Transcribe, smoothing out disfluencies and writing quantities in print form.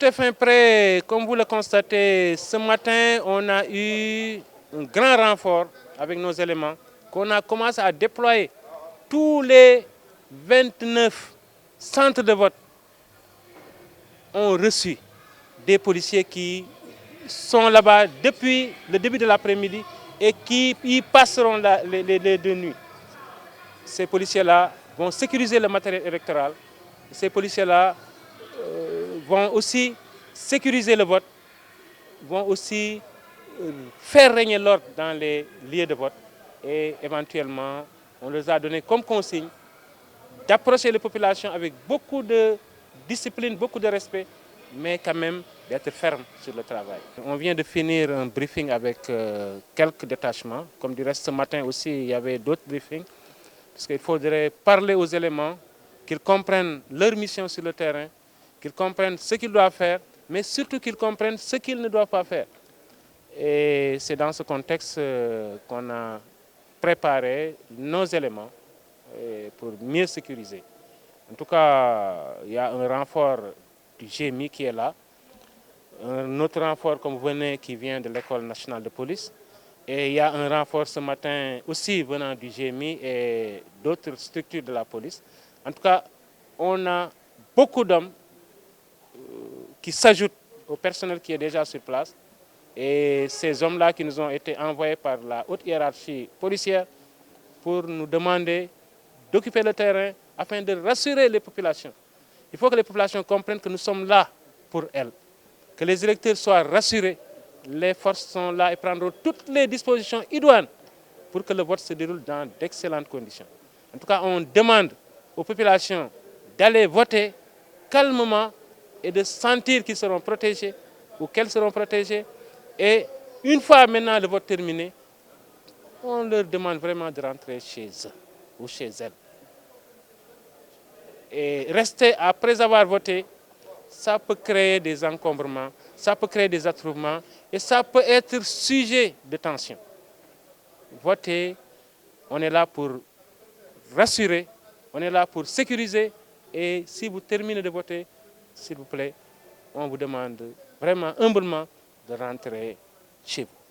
tout est fin prêt. Comme vous le constatez, ce matin, on a eu un grand renfort avec nos éléments qu'on a commencé à déployer. Tous les 29 centres de vote ont reçu des policiers qui sont là-bas depuis le début de l'après-midi et qui y passeront les 2 nuits. Ces policiers-là vont sécuriser le matériel électoral. Ces policiers-là vont aussi sécuriser le vote, vont aussi faire régner l'ordre dans les lieux de vote. Et éventuellement, on leur a donné comme consigne d'approcher les populations avec beaucoup de discipline, beaucoup de respect, mais quand même d'être ferme sur le travail. On vient de finir un briefing avec quelques détachements. Comme du reste, ce matin aussi, il y avait d'autres briefings. Parce qu'il faudrait parler aux éléments, qu'ils comprennent leur mission sur le terrain, qu'ils comprennent ce qu'ils doivent faire, mais surtout qu'ils comprennent ce qu'ils ne doivent pas faire. Et c'est dans ce contexte qu'on a préparé nos éléments pour mieux sécuriser. En tout cas, il y a un renfort du GMI qui est là, un autre renfort, comme vous venez, qui vient de l'École nationale de police. Et il y a un renfort ce matin aussi venant du GMI et d'autres structures de la police. En tout cas, on a beaucoup d'hommes qui s'ajoutent au personnel qui est déjà sur place. Et ces hommes-là qui nous ont été envoyés par la haute hiérarchie policière pour nous demander d'occuper le terrain afin de rassurer les populations. Il faut que les populations comprennent que nous sommes là pour elles, que les électeurs soient rassurés. Les forces sont là et prendront toutes les dispositions idoines pour que le vote se déroule dans d'excellentes conditions. En tout cas, on demande aux populations d'aller voter calmement et de sentir qu'ils seront protégés ou qu'elles seront protégées. Et une fois maintenant le vote terminé, on leur demande vraiment de rentrer chez eux ou chez elles. Et rester après avoir voté, ça peut créer des encombrements, ça peut créer des attroupements et ça peut être sujet de tension. Voter, on est là pour rassurer, on est là pour sécuriser et si vous terminez de voter, s'il vous plaît, on vous demande vraiment humblement de rentrer chez vous.